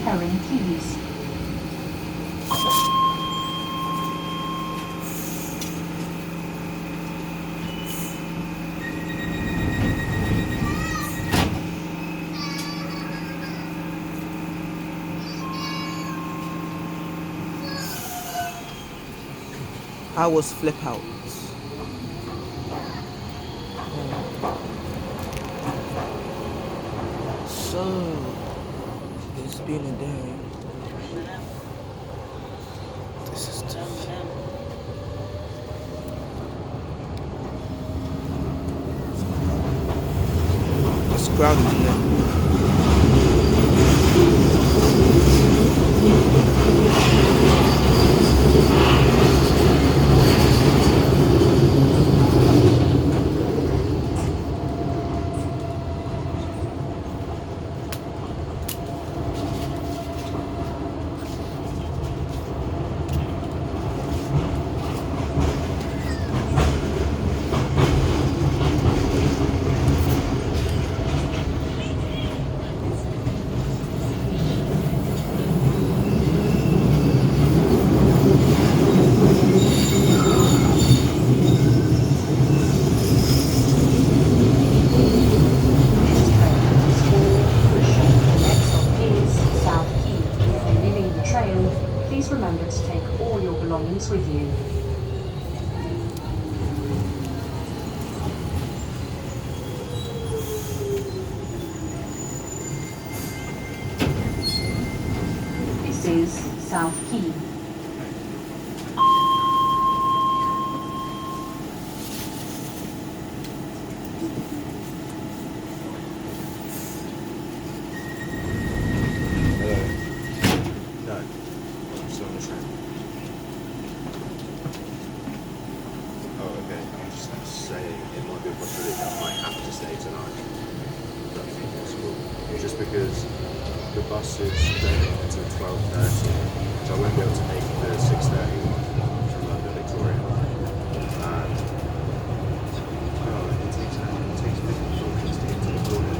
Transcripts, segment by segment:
Herring Keys. How was flip out? So it's been a day. This is tough. It's crowded here. Please remember to take all your belongings with you. This is South Quay. Just because the bus is staying until 12:30, so I won't be able to make the 6:30 one from London Victoria. It takes 54 minutes to get to Victoria.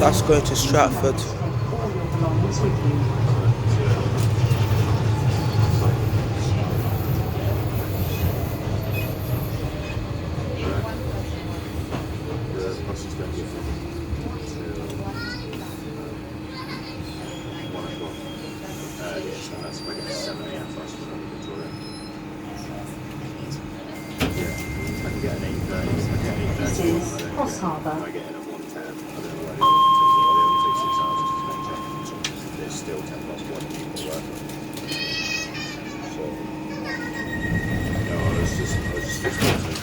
That's going to Stratford. This is Cross Harbour. There's still 10 plus 1 people working. So, no, I was just expecting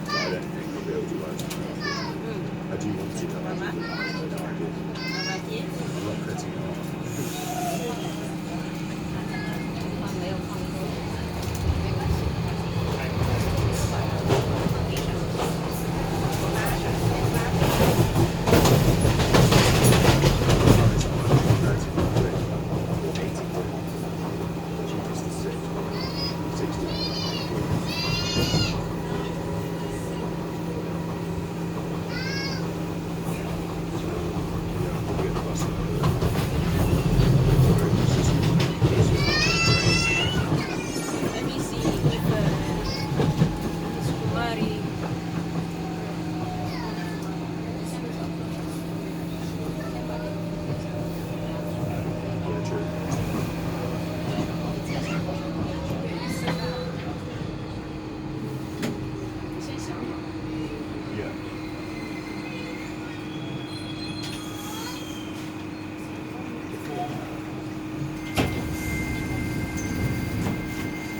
but I don't think I'll be able to work. I do want to, but I have no idea. I'm not cutting it off.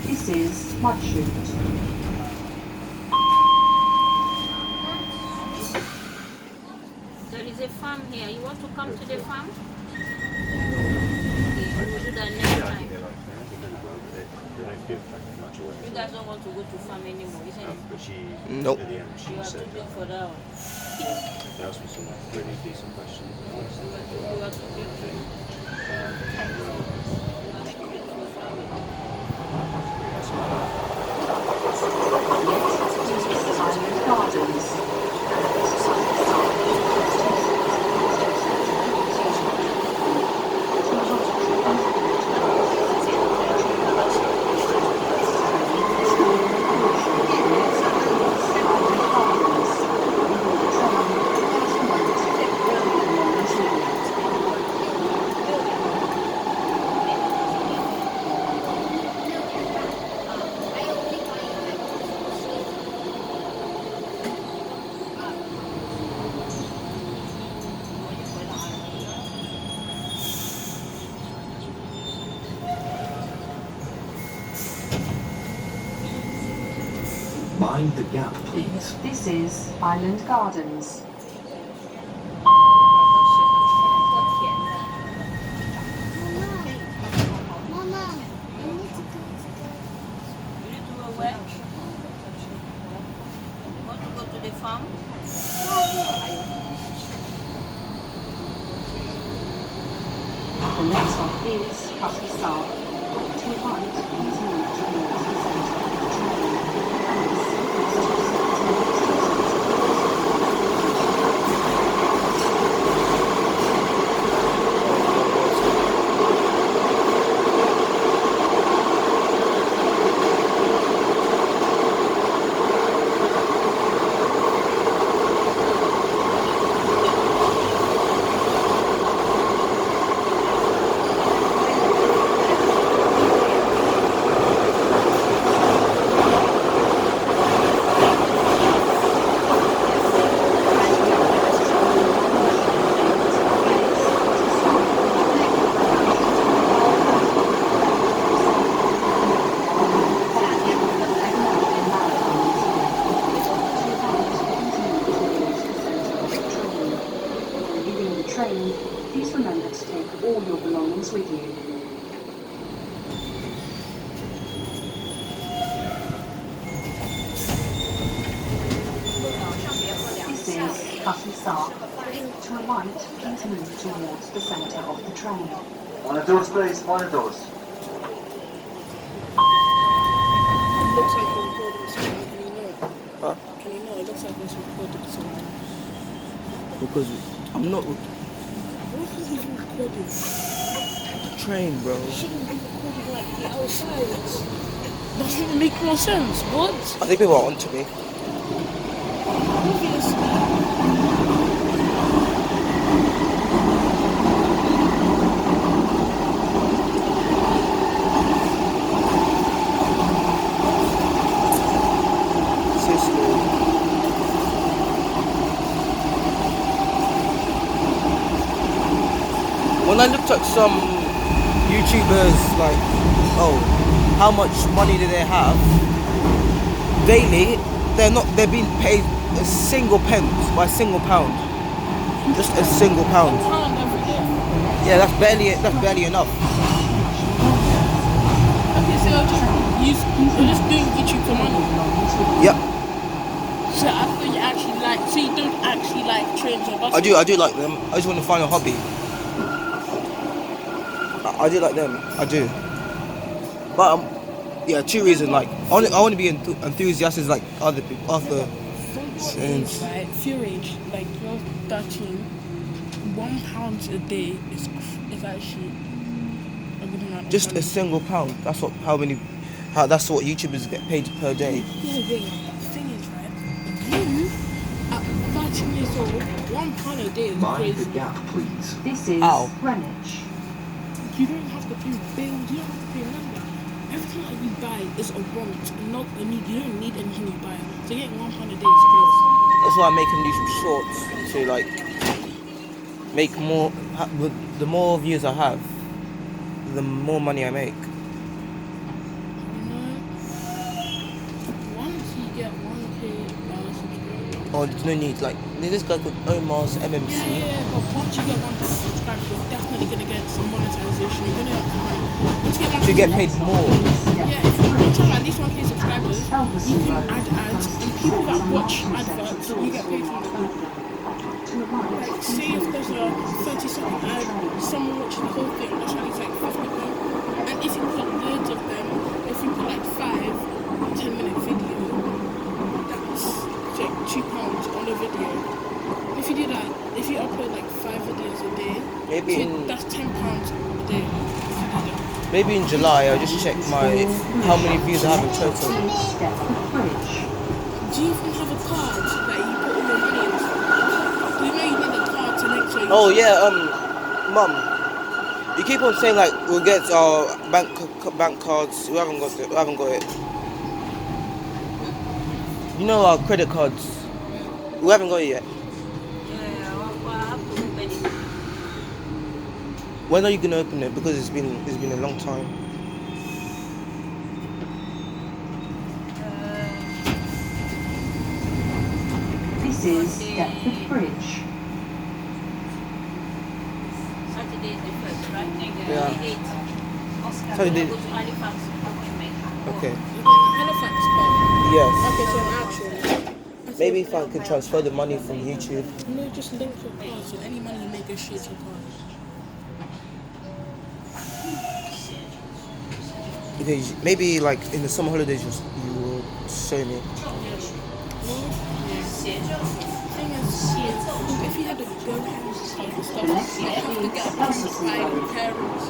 This is Mudchute. farm here. You want to come to the farm? Okay, we'll do that next time. You guys don't want to go to farm anymore, isn't it? But she, Nope. at the end, she You are said too big for that one. they asked me some really decent questions. You are too big for it. Island Gardens. Mind the gap, please. This is Island Gardens. Mama, I need to go You need to go where? You want to go to the farm? The next stop is Cutty Star. To right, continue towards the centre of the train. Leaving the train, please remember to take all your belongings with you. This is Cutty Sark. To the right, please move towards the centre of the train. One doors, please. One doors. It looks like we're recording something. Can you know? Huh? Can you know? It looks like we're recording something. Because I'm not What is even recording? the train, bro. You shouldn't be recording like the outside. Doesn't make no sense. What? I think people are onto me. Obviously. Seriously. When I looked at some YouTubers, like, oh, how much money do they have daily? They're being paid a single pence by a single pound, just a single pound. Pound every day. Yeah, that's barely enough. Okay, so you're just doing YouTube for money. Yep, So I thought you actually like. So you don't actually like trains or buses. I do like them. I just want to find a hobby. I do like them. I do. But yeah, two reasons. Like I want to be enthusiastic like other people. Other trains. Right, for your age, like you're 13, £1 a day is actually a good amount of Just a money. single pound. That's what that's what YouTubers get paid per day. No, wait, the thing is, right, you at 13 years old, £1 a day is Mind the crazy. gap, please. This is Ow. Greenwich. You don't have to pay bills, you don't have to pay nothing. Everything that you buy is a want, not a need. You don't need anything you buy. So getting £1 a day is crazy. That's why I'm making these shorts to like make more. With the more views I have, the more money I make. You know, once you get 1K subscribers, Or there's no need. Like there's this guy called Omar's MMC. Yeah, but once you get 1,000 subscribers, you're definitely gonna get some monetization. You're gonna once To get paid more. Yeah, if you reach at least 1K subscribers, you can add ads, and people that watch adverts, you get paid from them. Like, say if there's a 30-second ad, someone watches the whole thing, that's only like 50 pounds. And if you put loads of them, if you put like 5 10-minute video, that's like £2 on a video. If you do that, if you upload like 5 videos a day, that's £10 a day. Maybe in July I'll just check how many views I have in total. Do you even have a card that you put all your money in? You know you need a card to make sure. Oh yeah, Mum. You keep on saying like we'll get our bank cards. We haven't got it. You know our credit cards. We haven't got it yet. Yeah, well, I have to open it. When are you gonna open it? Because it's been a long time. This is Deptford Bridge. Saturday is the first, right? Yeah. The 8th. Saturday. Go to Halifax appointment. Okay. Halifax card. Yes. Okay, so an actual. Maybe if I could transfer the money from YouTube. No, just link your card. So any money you make goes straight to your card. Okay, maybe like in the summer holidays you will show me. Thing is, if you had to go home and stuff, you have to get a pass by your parents.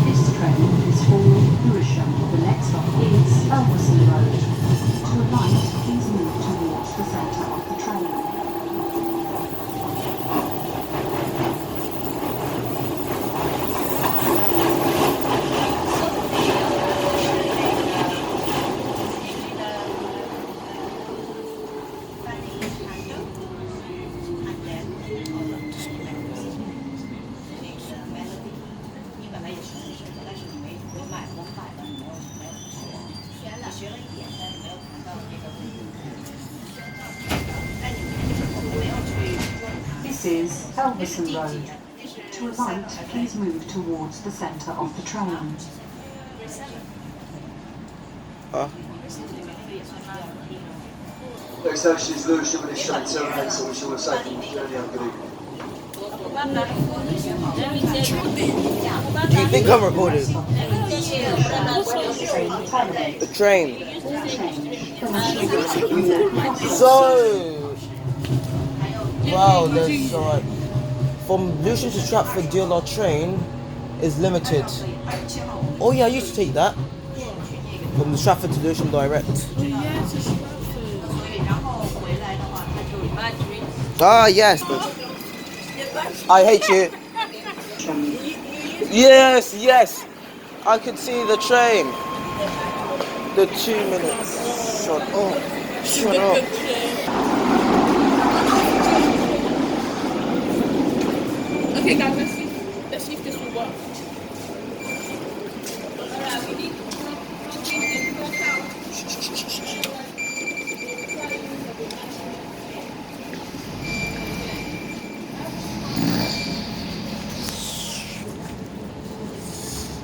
This train is for Lewisham. The next stop is Road. To the right, please move towards the centre of the train. This is Elverson Road. To the right, please move towards the centre of the train. Next station is Lewisham and it's train terminates, so we shall have safe on the journey. Have a good evening. Do you think I'm recording? The train. So, wow, there's alright. From Lewisham to Stratford DLR train is limited. Oh yeah, I used to take that. From Stratford to Lewisham direct. Ah yes, but I hate you. Yes. I could see the train. The 2 minutes. Shut up.